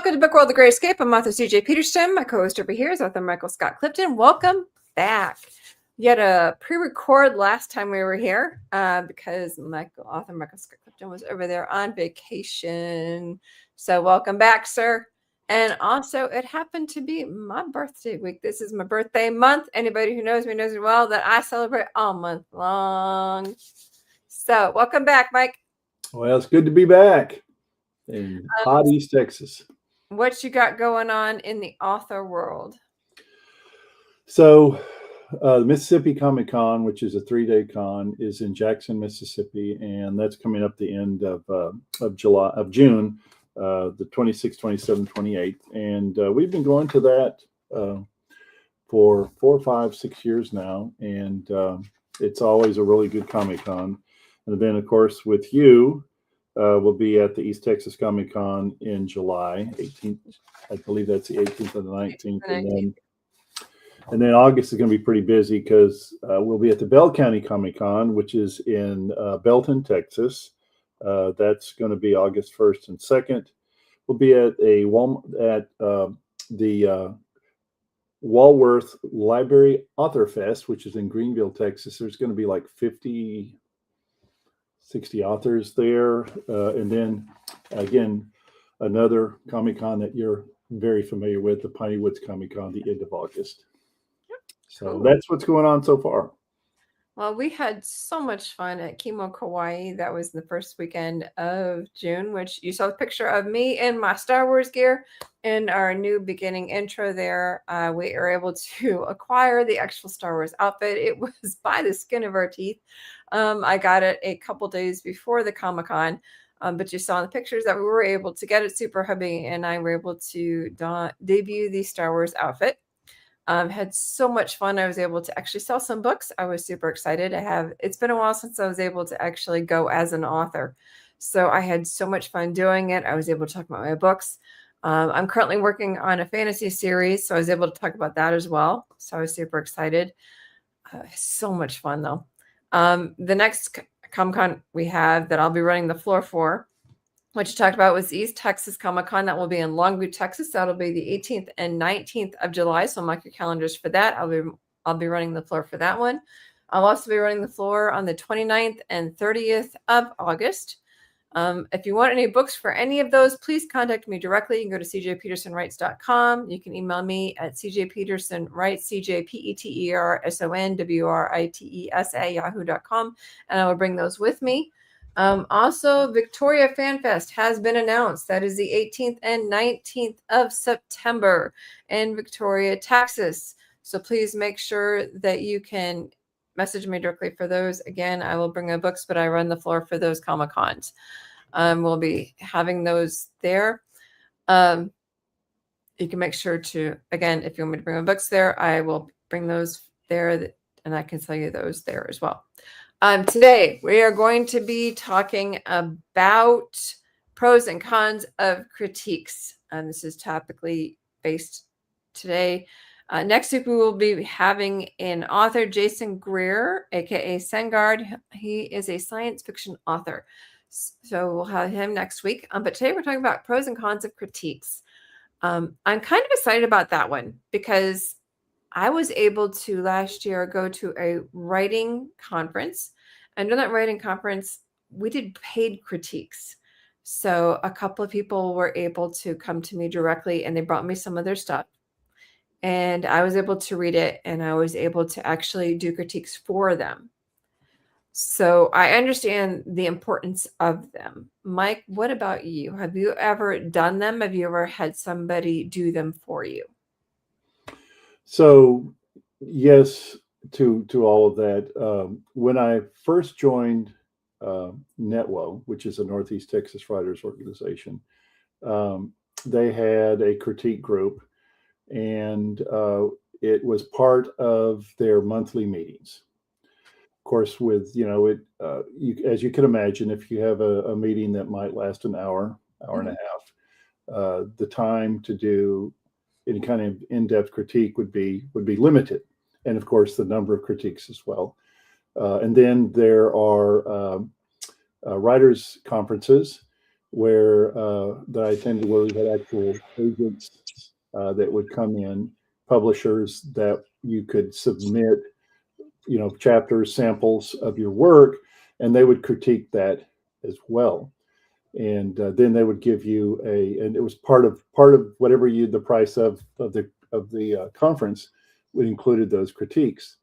welcome to Book World: The Great Escape. I'm author CJ Peterson. My co-host over here is author Michael Scott Clifton. Welcome back. We had a pre-record last time we were here because author Michael Scott Clifton was over there on vacation. So welcome back, sir. And also, it happened to be my birthday week. This is my birthday month. Anybody who knows me knows well that I celebrate all month long. So welcome back, Mike. Well, it's good to be back in hot East Texas. What you got going on in the author world? So the Mississippi Comic Con, which is a 3-day con, is in Jackson, Mississippi, and that's coming up the end of June, the 26th, 27th, 28th. And we've been going to that for 4, 5, 6 years now, and it's always a really good Comic Con. And then, of course, with you, we'll be at the East Texas Comic Con in July 18th. I believe that's the 18th and the 19th. And then August is going to be pretty busy because we'll be at the Bell County Comic Con, which is in Belton, Texas. That's going to be August 1st and 2nd. We'll be at the Walworth Library Author Fest, which is in Greenville, Texas. There's going to be like 50, 60 authors there. And then, again, another Comic-Con that you're very familiar with, the Piney Woods Comic-Con, the end of August. So that's what's going on so far. Well, we had so much fun at Kimo Kauai. That was the first weekend of June, which you saw a picture of me in my Star Wars gear in our new beginning intro there. We were able to acquire the actual Star Wars outfit. It was by the skin of our teeth. I got it a couple days before the Comic-Con, but you saw in the pictures that we were able to get it. Super Hubby and I were able to debut the Star Wars outfit. Had so much fun. I was able to actually sell some books. I was super excited. It's been a while since I was able to actually go as an author. So I had so much fun doing it. I was able to talk about my books. I'm currently working on a fantasy series, so I was able to talk about that as well. So I was super excited. So much fun though. The next Comic-Con we have that I'll be running the floor for, what you talked about, was East Texas Comic-Con. That will be in Longview, Texas. That'll be the 18th and 19th of July. So mark your calendars for that. I'll be running the floor for that one. I'll also be running the floor on the 29th and 30th of August. If you want any books for any of those, please contact me directly. You can go to cjpetersonwrites.com. You can email me at cjpetersonwrites, cjpetersonwrites@yahoo.com, and I will bring those with me. Also, Victoria Fan Fest has been announced. That is the 18th and 19th of September in Victoria, Texas. So please make sure that you can message me directly for those. Again, I will bring my books, but I run the floor for those Comic-Cons. We'll be having those there. You can make sure to, again, if you want me to bring my books there, I will bring those there, and I can sell you those there as well. Today, we are going to be talking about pros and cons of critiques. This is topically based today. Next week, we will be having an author, Jason Greer, aka Sengard. He is a science fiction author. So we'll have him next week. But today, we're talking about pros and cons of critiques. I'm kind of excited about that one because I was able to last year go to a writing conference. And during that writing conference, we did paid critiques. So a couple of people were able to come to me directly and they brought me some of their stuff. And I was able to read it and I was able to actually do critiques for them. So I understand the importance of them. Mike, what about you? Have you ever done them? Have you ever had somebody do them for you? So, yes, to all of that. When I first joined NetWo, which is a Northeast Texas Writers Organization, they had a critique group, and it was part of their monthly meetings. Of course, with as you can imagine, if you have a meeting that might last an hour and a half, the time to do any kind of in-depth critique would be limited, and of course the number of critiques as well. And then there are writers' conferences, where that I attended, where we had actual agents that would come in, publishers that you could submit, chapters, samples of your work, and they would critique that as well. And then they would give you and it was part of whatever the price of the conference would included those critiques.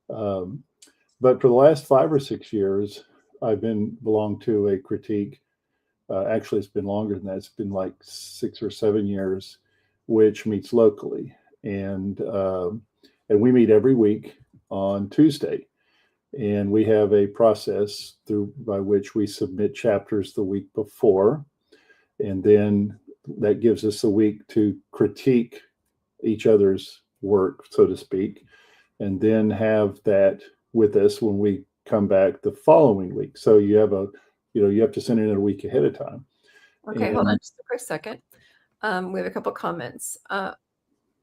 But for the last 5 or 6 years, I've belonged to a critique. Actually, it's been longer than that. It's been like 6 or 7 years, which meets locally, and we meet every week on Tuesday, and we have a process by which we submit chapters the week before, and then that gives us a week to critique each other's work, so to speak, and then have that with us when we come back the following week. So you have you have to send it in a week ahead of time. Okay, hold on just a quick second. We have a couple comments.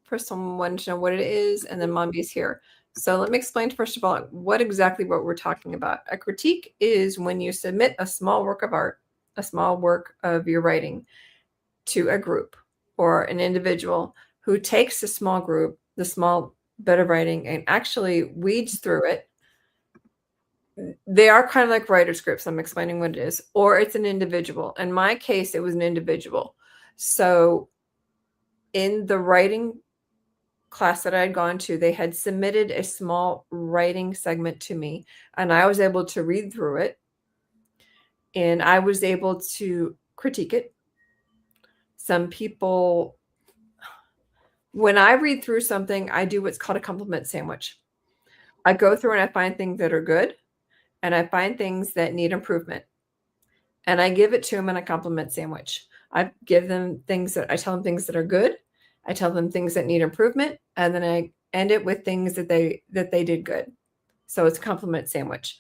First, someone wanted to know what it is, and then Mombi's here. So let me explain, first of all, what we're talking about. A critique is when you submit a small work of art, a small work of your writing, to a group or an individual who takes the small bit of writing, and actually weeds through it. They are kind of like writer's scripts. I'm explaining what it is. Or it's an individual. In my case, it was an individual. So in the writing class that I had gone to, they had submitted a small writing segment to me, and I was able to read through it, and I was able to critique it. Some people, when I read through something, I do what's called a compliment sandwich. I go through and I find things that are good, and I find things that need improvement, and I give it to them in a compliment sandwich. I tell them things that are good. I tell them things that need improvement, and then I end it with things that they did good. So it's a compliment sandwich.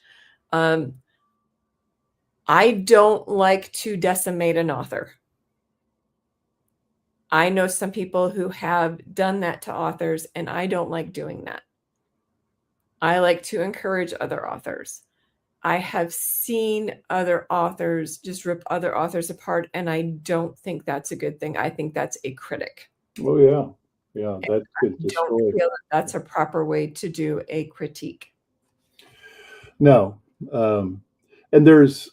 I don't like to decimate an author. I know some people who have done that to authors, and I don't like doing that. I like to encourage other authors. I have seen other authors just rip other authors apart, and I don't think that's a good thing. I think that's a critic. Oh yeah, that could destroy. I don't feel that that's a proper way to do a critique. No, and there's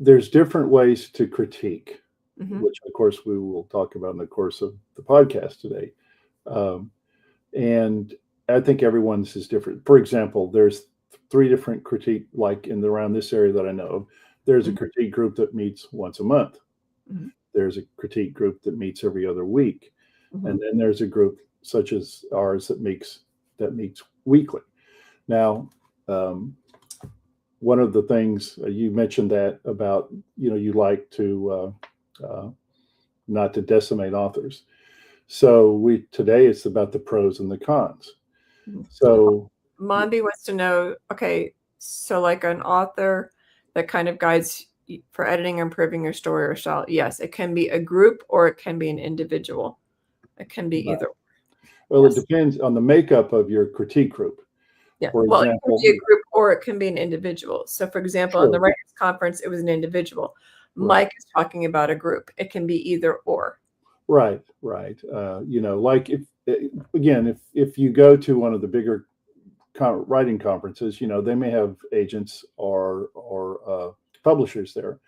different ways to critique, which of course we will talk about in the course of the podcast today. And I think everyone's is different. For example, there's 3 different critique, like around this area that I know of. There's a critique group that meets once a month. There's a critique group that meets every other week. And then there's a group such as ours that meets weekly. Now, one of the things you mentioned that about, you like to not to decimate authors. So today it's about the pros and the cons. So Mombi wants to know, okay, so like an author that kind of guides for editing or improving your story or style. Yes, it can be a group or it can be an individual. It can be either. Well, yes. It depends on the makeup of your critique group. Yeah. Well, it can be a group or it can be an individual. So, for example, in the Writers Conference, it was an individual. Right. Mike is talking about a group. It can be either or. Right. Like if you go to one of the bigger writing conferences, they may have agents or publishers there,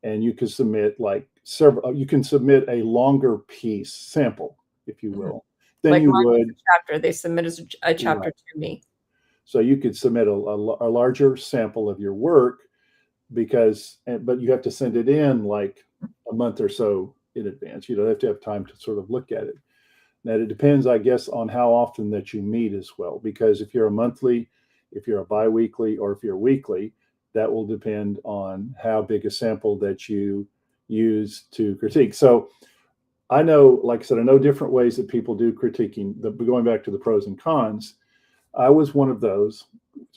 and you can submit you can submit a longer piece sample, if you will, than like you would a chapter. They submitted a chapter to me. So you could submit a larger sample of your work but you have to send it in like a month or so in advance. You don't have to have time to sort of look at it. Now, it depends, I guess, on how often that you meet as well, because if you're a monthly, if you're a biweekly, or if you're weekly, that will depend on how big a sample that you use to critique. So I know, like I said, I know different ways that people do critiquing. Going back to the pros and cons, I was one of those,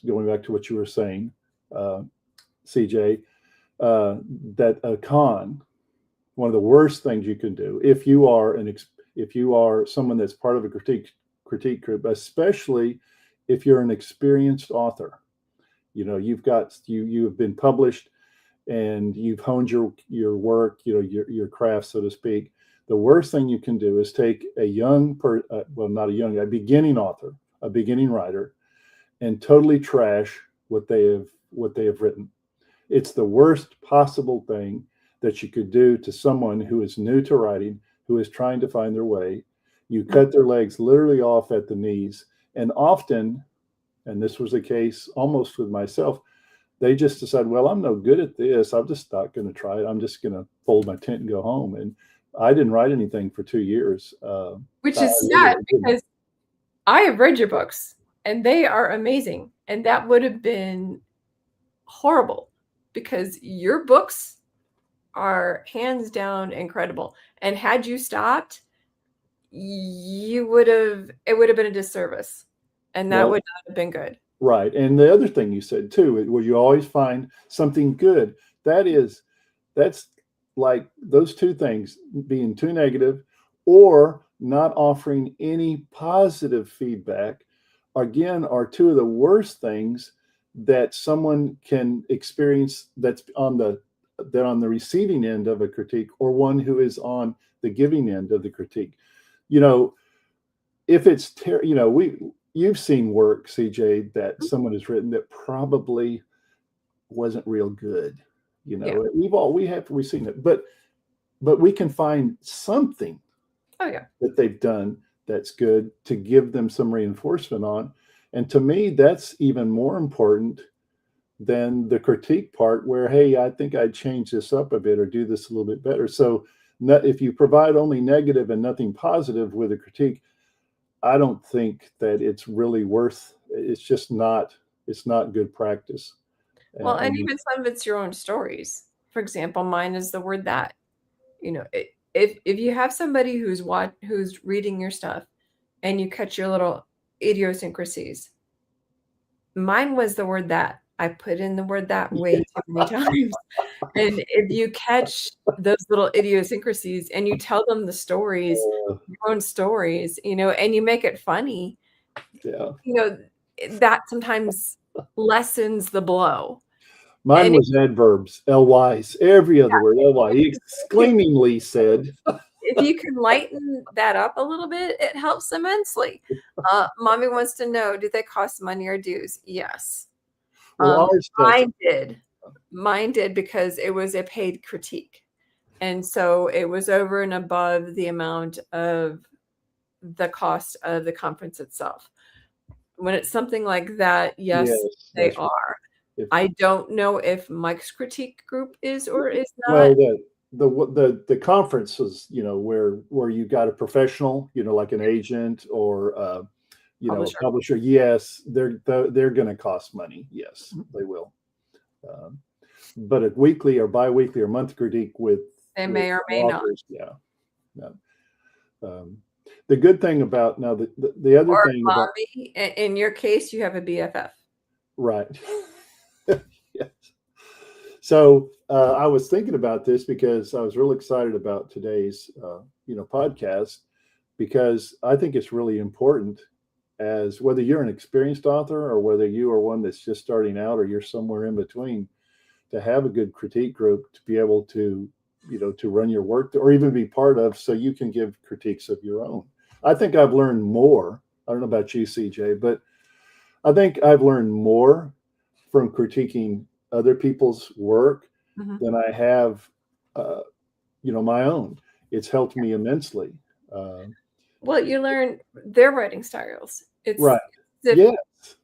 going back to what you were saying, CJ, that a con, one of the worst things you can do if you are someone that's part of a critique group, especially if you're an experienced author, you have been published, and you've honed your work, your craft, so to speak. The worst thing you can do is take a not a young, a beginning author, a beginning writer, and totally trash what they have written. It's the worst possible thing that you could do to someone who is new to writing, who is trying to find their way. You cut their legs literally off at the knees. And often, and this was the case almost with myself, they just decide, well, I'm no good at this. I'm just not going to try it. I'm just going to fold my tent and go home. And I didn't write anything for 2 years. Which is sad because I have read your books and they are amazing. And that would have been horrible because your books are hands down incredible. And had you stopped, it would have been a disservice. And that would not have been good. Right. And the other thing you said too, where you always find something good, that's like those two things, being too negative or not offering any positive feedback, again, are two of the worst things that someone can experience that's on the receiving end of a critique, or one who is on the giving end of the critique. If it's you've seen work, CJ, that someone has written that probably wasn't real good. Yeah. We've seen it, but we can find something that they've done that's good to give them some reinforcement on. And to me, that's even more important than the critique part where, hey, I think I'd change this up a bit or do this a little bit better. So if you provide only negative and nothing positive with a critique, I don't think that it's really it's just not, it's not good practice. Well, and even some of it's your own stories. For example, mine is the word that. If you have somebody who's reading your stuff and you catch your little idiosyncrasies, mine was the word that. I put in the word that way too many times. And if you catch those little idiosyncrasies and you tell them the stories, your own stories, and you make it funny, that sometimes lessens the blow. Mine was adverbs, LYs, every other word, LY. He exclaimingly said. If you can lighten that up a little bit, it helps immensely. Mommy wants to know, do they cost money or dues? Yes. Well, Mine did because it was a paid critique. And so it was over and above the amount of the cost of the conference itself. When it's something like that, yes they are. Right. I don't know if Mike's critique group is or is not. Well, the conference was, where you got a professional, like an agent or a publisher. Yes, they're going to cost money. Yes, they will. But a weekly or bi-weekly or monthly critique they may or may authors, not. The good thing about now the other thing about, in your case, you have a BFF, right? Yes. So I was thinking about this because I was really excited about today's podcast, because I think it's really important, as whether you're an experienced author or whether you are one that's just starting out or you're somewhere in between, to have a good critique group to be able to to run your work or even be part of, so you can give critiques of your own. I think I've learned more. I don't know about you, CJ, but I think I've learned more from critiquing other people's work than I have, my own. It's helped me immensely. Well, you learn their writing styles. It's right. Yes.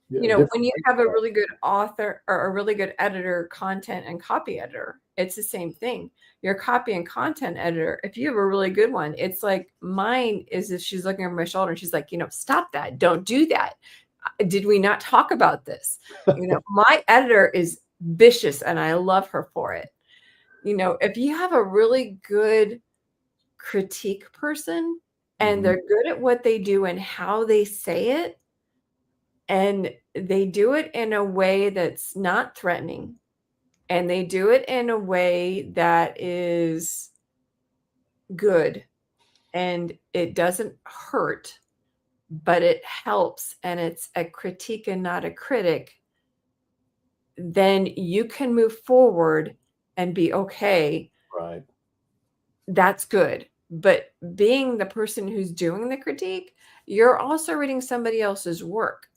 When you have a really good author or a really good editor, content and copy editor, it's the same thing. Your copy and content editor, if you have a really good one, it's like mine is, if she's looking over my shoulder and she's like, stop that. Don't do that. Did we not talk about this? My editor is vicious and I love her for it. If you have a really good critique person and they're good at what they do and how they say it, and they do it in a way that's not threatening, and they do it in a way that is good, and it doesn't hurt, but it helps, and it's a critique and not a critic, then you can move forward and be okay, Right. that's good. But being the person who's doing the critique, you're also reading somebody else's work.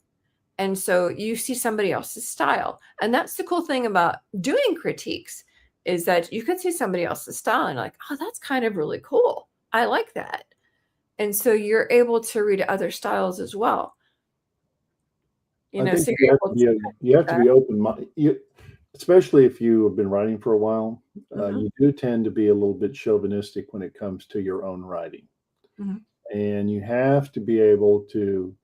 And so you see somebody else's style. And that's the cool thing about doing critiques, is that you can see somebody else's style and like, oh, that's kind of really cool. I like that. And so you're able to read other styles as well. I think So you you're have to able be to you have to be open. Especially if you have been writing for a while, Mhm, you do tend to be a little bit chauvinistic when it comes to your own writing, mhm. and you have to be able to.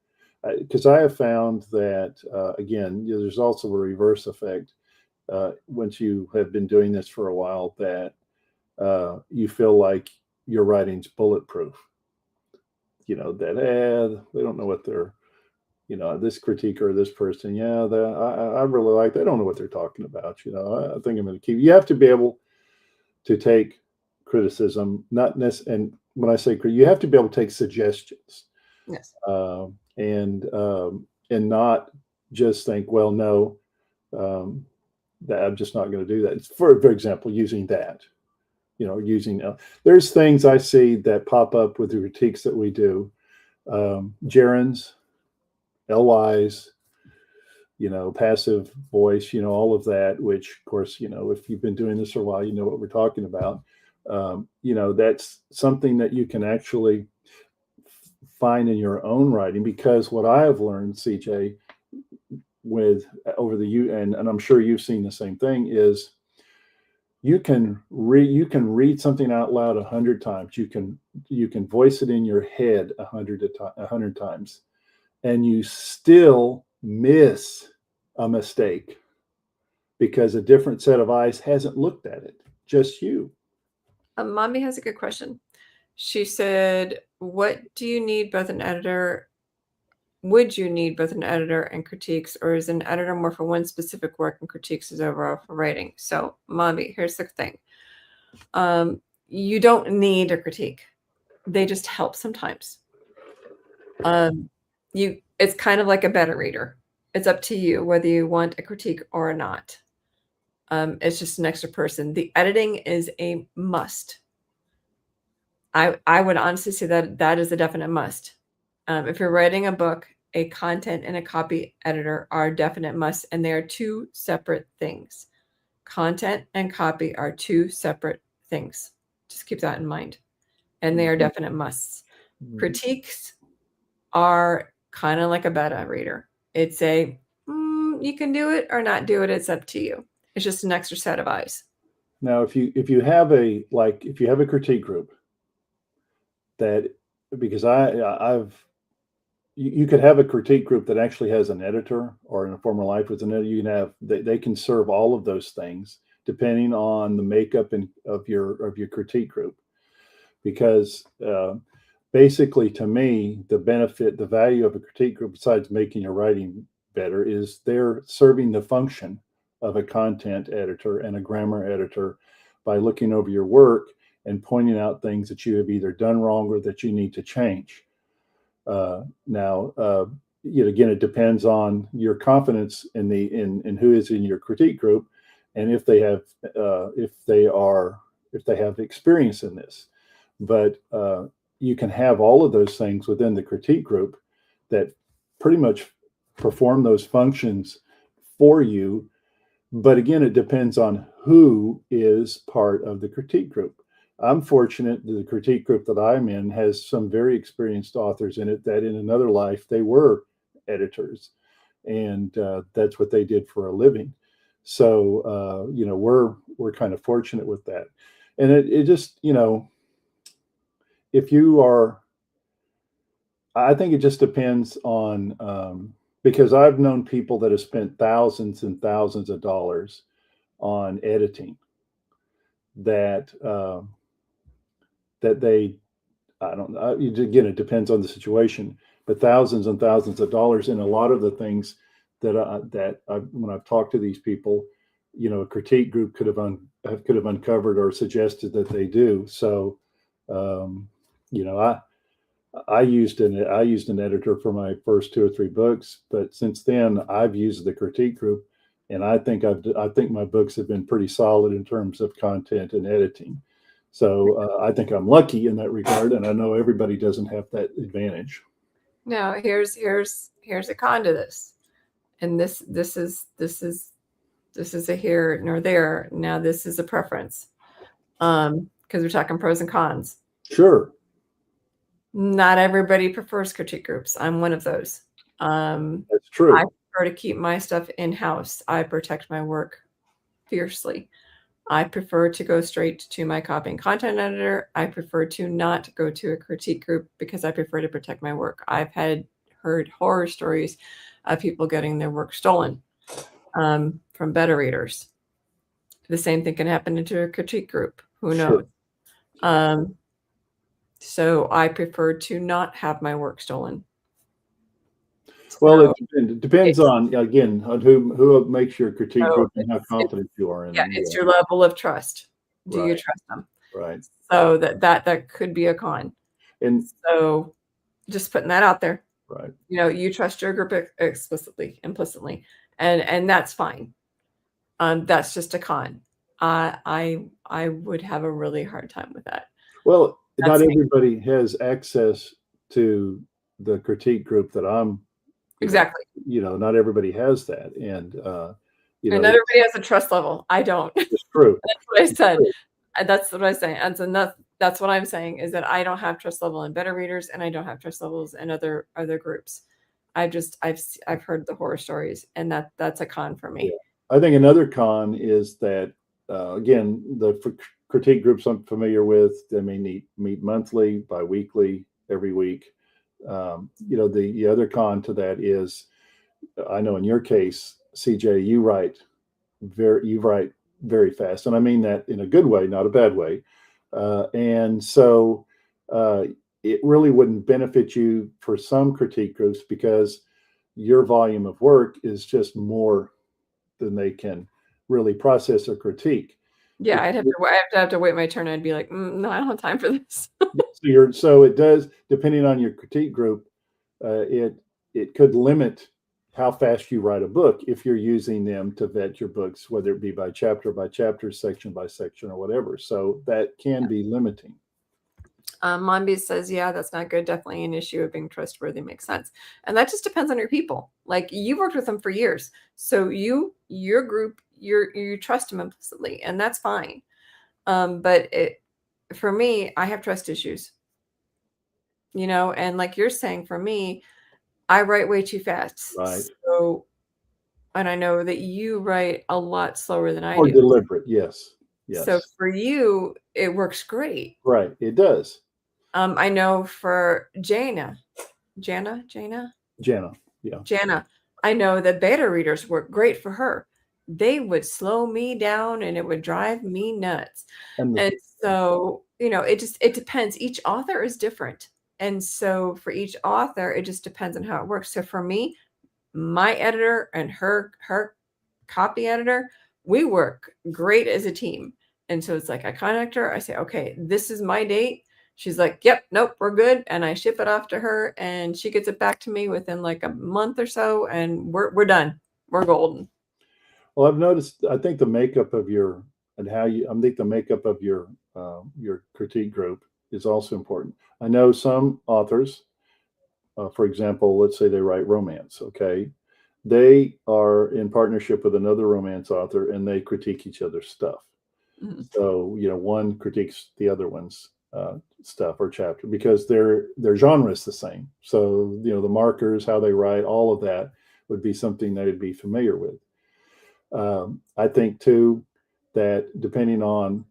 Because I have found that again, there's also a reverse effect once you have been doing this for a while that you feel like your writing's bulletproof. That they don't know what they're this critique or this person, yeah, I really like. They don't know what they're talking about. I think I'm going to keep. You have to be able to take criticism, not necessarily. And when I say you have to be able to take suggestions, Yes. and not just think, well, no, um, that I'm just not going to do that. It's for example, using that. Using there's things I see that pop up with the critiques that we do. Gerunds, LYs, passive voice, all of that, which of course, if you've been doing this for a while, you know what we're talking about. That's something that you can actually find in your own writing, because what I have learned, CJ, with over the you and I'm sure you've seen the same thing, is you can read something out loud 100 times. You can voice it in your head 100 times, and you still miss a mistake because a different set of eyes hasn't looked at it, just you. Mommy has a good question. She said, "What do you need both an editor? Would you need both an editor and critiques, or is an editor more for one specific work and critiques is overall for writing?" So, Mommy, here's the thing. You don't need a critique. They just help sometimes. It's kind of like a beta reader. It's up to you whether you want a critique or not. It's just an extra person. The editing is a must. I would honestly say that that is a definite must. If you're writing a book, a content and a copy editor are definite musts, and they are two separate things. Content and copy are two separate things. Just keep that in mind. And they are definite musts. Critiques are kind of like a beta reader. It's you can do it or not do it. It's up to you. It's just an extra set of eyes. Now, if you have a critique group that, because you could have a critique group that actually has an editor, or in a former life with an editor, they can serve all of those things depending on the makeup of your critique group. Because basically, to me, the value of a critique group, besides making your writing better, is they're serving the function of a content editor and a grammar editor by looking over your work and pointing out things that you have either done wrong or that you need to change. Now, again, it depends on your confidence in who is in your critique group, and if they have experience in this. But you can have all of those things within the critique group that pretty much perform those functions for you. But again, it depends on who is part of the critique group. I'm fortunate that the critique group that I'm in has some very experienced authors in it that in another life they were editors, and that's what they did for a living. So we're kind of fortunate with that, and it just if you are, I think it just depends on because I've known people that have spent thousands and thousands of dollars on editing that that they I don't know. Again, it depends on the situation, but thousands and thousands of dollars, and a lot of the things when I've talked to these people, a critique group could have uncovered or suggested that they do. So, um, I used an editor for my first two or three books, but since then I've used the critique group, and I think my books have been pretty solid in terms of content and editing. So I think I'm lucky in that regard, and I know everybody doesn't have that advantage. Now, here's a con to this, and this is a here nor there. Now, this is a preference, because we're talking pros and cons. Sure. Not everybody prefers critique groups. I'm one of those. That's true. I prefer to keep my stuff in-house. I protect my work fiercely. I prefer to go straight to my copy and content editor. I prefer to not go to a critique group because I prefer to protect my work. I've heard horror stories of people getting their work stolen from beta readers. The same thing can happen into a critique group. Who knows? Sure. So I prefer to not have my work stolen. Well, it depends on, again, on who makes your critique group and how confident you are in them. Yeah, it's your level of trust. Do you trust them? Right. So that could be a con. And so just putting that out there. Right. You trust your group implicitly, and that's fine. That's just a con. I would have a really hard time with that. Well, not everybody has access to the critique group that I'm. Exactly. Not everybody has that, and and everybody has a trust level. I don't. It's true. That's what I said. That's what I say. And so that's what I'm saying is that I don't have trust level in beta readers, and I don't have trust levels in other groups. I've heard the horror stories, and that's a con for me. Yeah. I think another con is that again, the critique groups I'm familiar with, they may meet monthly, bi-weekly, every week. The other con to that is, I know in your case, CJ, you write very fast, and I mean that in a good way, not a bad way. And so it really wouldn't benefit you for some critique groups because your volume of work is just more than they can really process or critique. Yeah, I'd have to wait my turn. I'd be like, no, I don't have time for this. So it does, depending on your critique group, it could limit how fast you write a book if you're using them to vet your books, whether it be by chapter, section by section, or whatever. So that can be limiting. Mombi says, yeah, that's not good. Definitely an issue of being trustworthy. Makes sense. And that just depends on your people. Like, you've worked with them for years. So your group, you trust them implicitly, and that's fine. But for me, I have trust issues. And like you're saying, for me, I write way too fast. Right. So, and I know that you write a lot slower than I do. Or deliberate, yes. So for you, it works great. Right, it does. I know for Jana, yeah. Jana, I know that beta readers work great for her. They would slow me down and it would drive me nuts. And so, it depends. Each author is different. And so for each author, it just depends on how it works. So for me, my editor and her copy editor, we work great as a team. And so it's like, I contact her, I say, okay, this is my date. She's like, yep, nope, we're good. And I ship it off to her, and she gets it back to me within like a month or so, and we're done. We're golden. Well, I've noticed, I think the makeup of your critique group is also important. I know some authors, for example, let's say they write romance, okay? They are in partnership with another romance author, and they critique each other's stuff. Mm-hmm. So, one critiques the other one's stuff or chapter because their genre is the same. So, the markers, how they write, all of that would be something they'd be familiar with. I think too that depending on,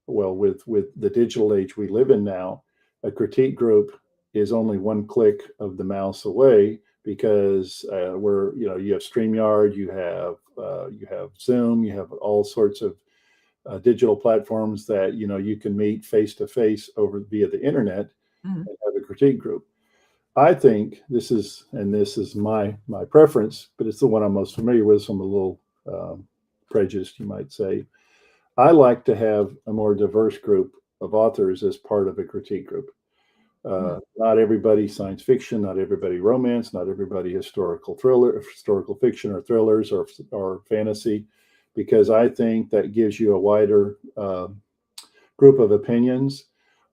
with the digital age we live in now, a critique group is only one click of the mouse away because you have StreamYard, you have Zoom, you have all sorts of digital platforms that you can meet face to face via the internet. Mm-hmm. And have a critique group. I think this is my preference, but it's the one I'm most familiar with. So I'm a little prejudiced, you might say. I like to have a more diverse group of authors as part of a critique group. Not everybody science fiction, not everybody romance, not everybody historical fiction or thrillers or fantasy, because I think that gives you a wider group of opinions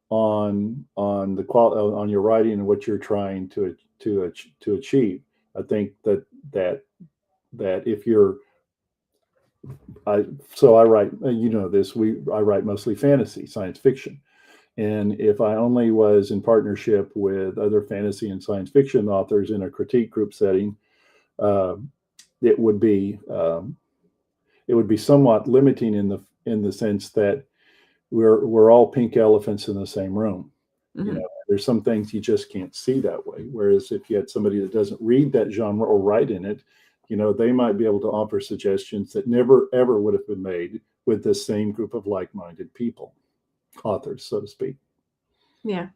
on the on your writing and what you're trying to achieve. I think that if you're I write, this, I write mostly fantasy, science fiction. And if I only was in partnership with other fantasy and science fiction authors in a critique group setting, uh, it would be somewhat limiting in the sense that we're all pink elephants in the same room. Mm-hmm. There's some things you just can't see that way. Whereas if you had somebody that doesn't read that genre or write in it, they might be able to offer suggestions that never ever would have been made with the same group of like-minded people, authors, so to speak. Yeah.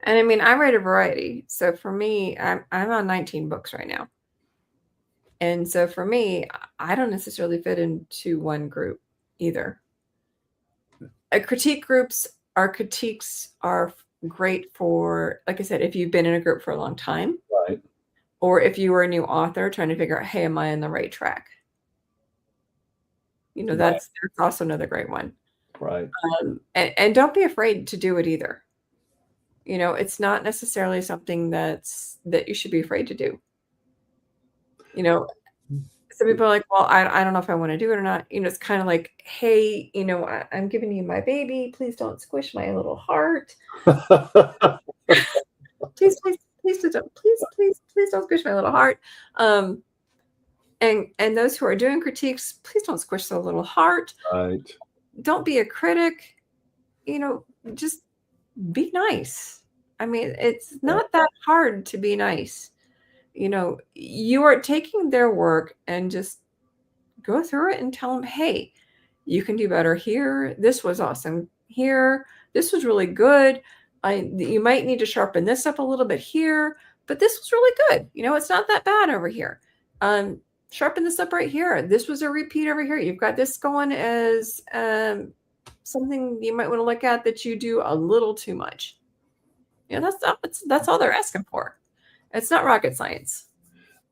And I mean, I write a variety. So for me, I'm on 19 books right now. And so for me, I don't necessarily fit into one group either. Critiques are great for, like I said, if you've been in a group for a long time. Right. Or if you were a new author trying to figure out, hey, am I on the right track? That's also another great one. Right. And don't be afraid to do it either. It's not necessarily something that you should be afraid to do. Some people are like, well, I don't know if I want to do it or not. It's kind of like, hey, I'm giving you my baby. Please don't squish my little heart. Please don't, please don't squish my little heart. And those who are doing critiques, please don't squish the little heart. Right. Don't be a critic. Just be nice. I mean, it's not that hard to be nice. You are taking their work and just go through it and tell them, hey, you can do better here. This was awesome here. This was really good. You might need to sharpen this up a little bit here, but this was really good. It's not that bad over here. Sharpen this up right here. This was a repeat over here. You've got this going as something you might want to look at that you do a little too much. That's all they're asking for. It's not rocket science.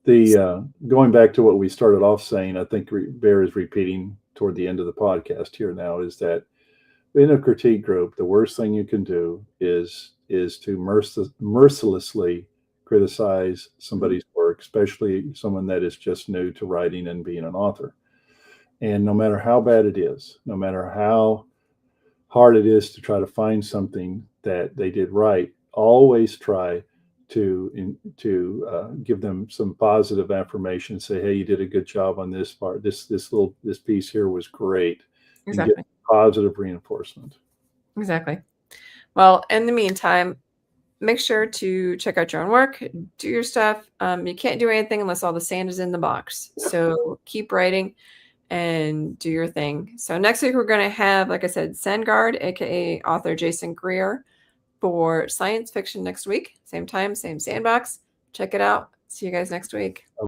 Going back to what we started off saying, I think Bear is repeating toward the end of the podcast here now, is that in a critique group, the worst thing you can do is to mercilessly criticize somebody's work, especially someone that is just new to writing and being an author. And no matter how bad it is, no matter how hard it is to try to find something that they did right, always try to give them some positive affirmation. Say, hey, you did a good job on this part. This piece here was great. Exactly. And get positive reinforcement. Exactly. Well, in the meantime, make sure to check out your own work, do your stuff. You can't do anything unless all the sand is in the box. So keep writing and do your thing. So next week, we're going to have, like I said, Sandgard, aka author Jason Greer, for science fiction next week. Same time, same sandbox. Check it out. See you guys next week.